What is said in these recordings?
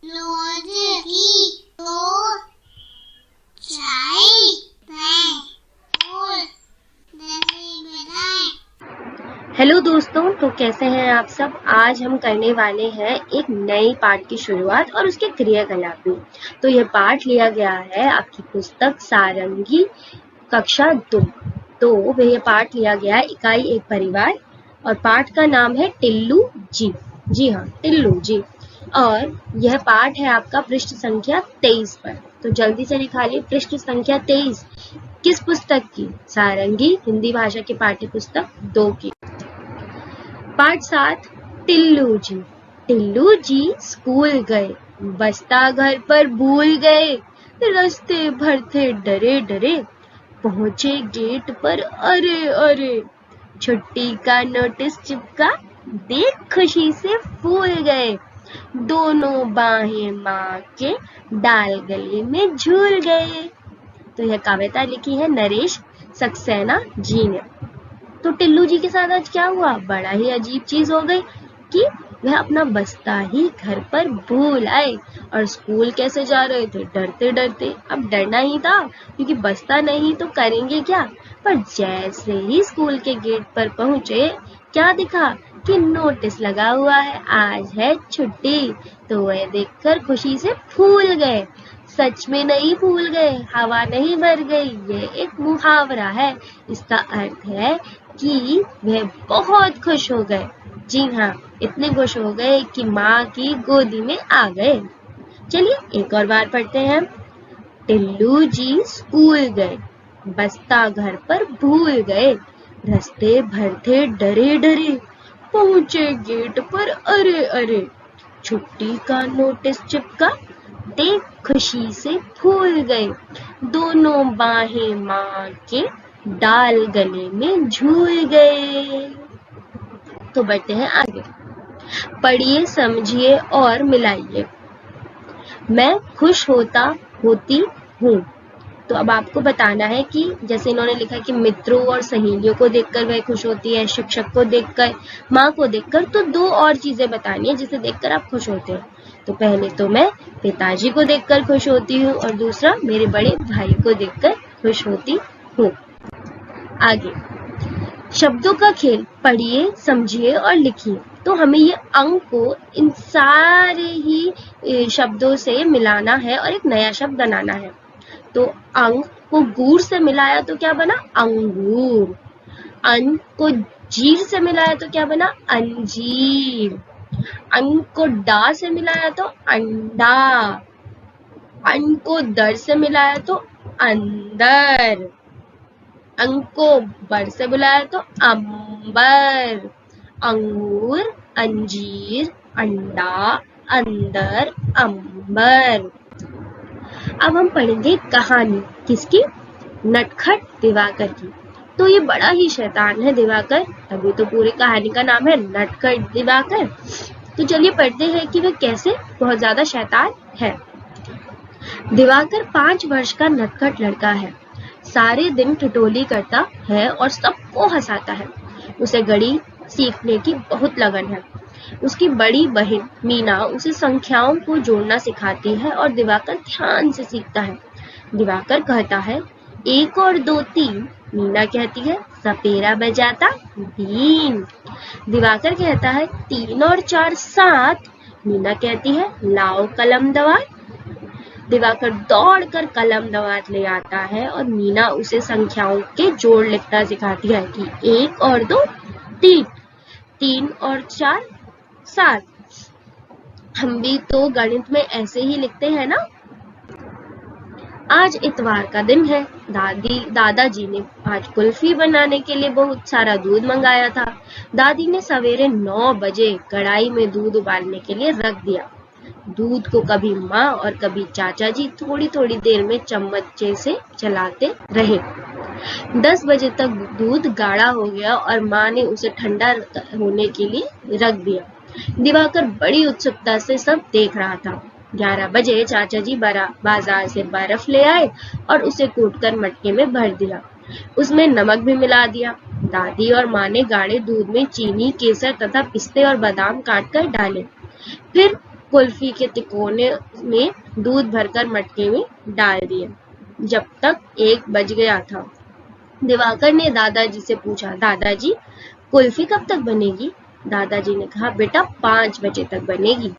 रोज की दो चाय और हेलो दोस्तों, तो कैसे हैं आप सब। आज हम करने वाले हैं एक नई पाठ की शुरुआत और उसके क्रियाकलाप भी। तो यह पाठ लिया गया है आपकी पुस्तक सारंगी कक्षा 2। तो वह पाठ लिया गया है इकाई एक परिवार और पाठ का नाम है टिल्लू जी। जी हाँ, टिल्लू जी। और यह पाठ है आपका पृष्ठ संख्या 23 पर। तो जल्दी से निकालिए पृष्ठ संख्या 23 किस पुस्तक की। सारंगी हिंदी भाषा की पाठ्य पुस्तक 2 की। पाठ 7 टिल्लू जी। टिल्लू जी स्कूल गए, बस्ता घर पर भूल गए, रास्ते भर थे डरे डरे, पहुंचे गेट पर अरे अरे, छुट्टी का नोटिस चिपका, देख खुशी से फूल गए, दोनों बाहें माँ के डाल गले में झूल गए। तो यह कविता लिखी है नरेश सक्सेना जी ने। तो टिल्लू जी के साथ आज क्या हुआ, बड़ा ही अजीब चीज हो गई कि वह अपना बस्ता ही घर पर भूल आए और स्कूल कैसे जा रहे थे, डरते डरते। अब डरना ही था क्योंकि बस्ता नहीं तो करेंगे क्या। पर जैसे ही स्कूल के गेट पर पहुंचे, क्या दिखा कि नोटिस लगा हुआ है, आज है छुट्टी। तो वह देखकर खुशी से फूल गए। सच में नहीं फूल गए, हवा नहीं भर गई, ये एक मुहावरा है। इसका अर्थ है कि वह बहुत खुश हो गए। जी हाँ, इतने खुश हो गए कि माँ की गोदी में आ गए। चलिए एक और बार पढ़ते हैं। टिल्लू जी स्कूल गए, बस्ता घर पर भूल गए, रास्ते भर थे डरे डरे, पहुंचे गेट पर अरे अरे, छुट्टी का नोटिस चिपका, देख खुशी से फूल गए, दोनों बाहें माँ के डाल गले में झूल गए। तो बढ़ते हैं आगे। पढ़िए, समझिए और मिलाइए। मैं खुश होती हूँ। तो अब आपको बताना है कि जैसे इन्होंने लिखा कि मित्रों और सहेलियों को देखकर वह खुश होती है, शिक्षक को देखकर, माँ को देखकर। तो दो और चीजें बतानी है जिसे देखकर आप खुश होते हैं। तो पहले तो मैं पिताजी को देखकर खुश होती हूँ और दूसरा मेरे बड़े भाई को देखकर खुश होती हूँ। आगे, शब्दों का खेल, पढ़िए, समझिए और लिखिए। तो हमें ये अंक को इन सारे ही शब्दों से मिलाना है और एक नया शब्द बनाना है। तो अंक को गूर से मिलाया तो क्या बना, अंगूर। अन को जीर से मिलाया तो क्या बना, अंजीर। अन को डा से मिलाया तो अंडा। अन को दर से मिलाया तो अंदर। अंक को बर से बुलाया तो अंबर। अंगूर, अंजीर, अंडा, अंदर, अंबर। अब हम पढ़ेंगे कहानी किसकी, नटखट दिवाकर की। तो ये बड़ा ही शैतान है दिवाकर, तभी तो पूरी कहानी का नाम है नटखट दिवाकर। तो चलिए पढ़ते हैं कि वह कैसे बहुत ज्यादा शैतान है। दिवाकर 5 वर्ष का नटखट लड़का है। सारे दिन ठिठोली करता है और सबको हंसाता है। उसे गणित सीखने की बहुत लगन है। उसकी बड़ी बहन मीना उसे संख्याओं को जोड़ना सिखाती है और दिवाकर ध्यान से सीखता है। दिवाकर कहता है 1 और 2 3। मीना कहती है सपेरा बजाता बीन। दिवाकर कहता है 3 और 4 7। मीना कहती है लाओ कलम दवात। दिवाकर दौड़कर कलम दवात ले आता है और मीना उसे संख्याओं के जोड़ लिखना सिखाती है कि 1 और 2 3, 3 और 4 7। हम भी तो गणित में ऐसे ही लिखते हैं ना। आज इतवार का दिन है। दादाजी ने आज कुल्फी बनाने के लिए बहुत सारा दूध मंगाया था। दादी ने सवेरे 9 बजे कढ़ाई में दूध उबालने के लिए रख दिया। दूध को कभी माँ और कभी चाचा जी थोड़ी थोड़ी देर में चम्मचे से चलाते रहे। 10 बजे तक दूध गाढ़ा हो गया और माँ ने उसे ठंडा होने के लिए रख दिया। दिवाकर बड़ी उत्सुकता से सब देख रहा था। 11 बजे चाचा जी बाजार से बर्फ ले आए और उसे कूटकर मटके में भर दिया। उसमें नमक भी मिला दिया। दादी और माँ ने गाढ़े दूध में चीनी, केसर तथा पिस्ते और बादाम काट कर डाले। फिर कुल्फी के तिकोने में दूध भरकर मटके में डाल दिए। जब तक 1 बज गया था। दिवाकर ने दादाजी से पूछा, दादाजी कुल्फी कब तक बनेगी? दादाजी ने कहा, बेटा 5 बजे तक बनेगी।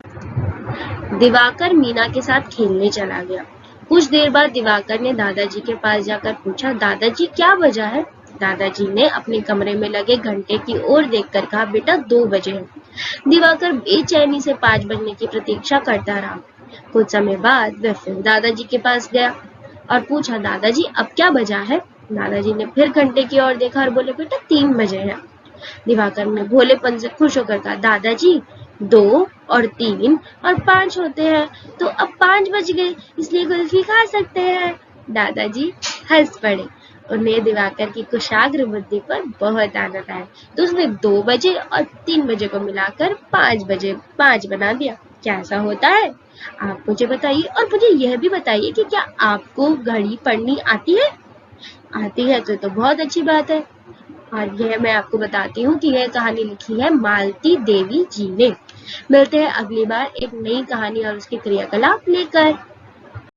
दिवाकर मीना के साथ खेलने चला गया। कुछ देर बाद दिवाकर ने दादाजी के पास जाकर पूछा, दादाजी क्या बजा है? दादाजी ने अपने कमरे में लगे घंटे की ओर देखकर कहा, बेटा 2 बजे हैं। दिवाकर बेचैनी से 5 बजने की प्रतीक्षा करता रहा। कुछ समय बाद वह फिर दादाजी के पास गया और पूछा, दादाजी अब क्या बजा है? दादाजी ने फिर घंटे की ओर देखा और बोले, बेटा 3 बजे हैं। दिवाकर ने भोलेपन से खुश होकर कहा, दादाजी 2 और 3 और 5 होते हैं, तो अब 5 बज गए, इसलिए कुल्फी खा सकते हैं। दादाजी हंस पड़े। उन्हें दिवाकर की कुशाग्र बुद्धि पर बहुत आनंद आया, तो उसने 2 बजे और 3 बजे को मिलाकर 5 बजे 5 बना दिया। कैसा होता है आप मुझे बताइए, और मुझे यह भी बताइए कि क्या आपको घड़ी पढ़नी आती है? आती है तो बहुत अच्छी बात है। और यह मैं आपको बताती हूँ कि यह कहानी लिखी है मालती देवी जी ने। मिलते हैं अगली बार एक नई कहानी और उसके क्रियाकलाप लेकर।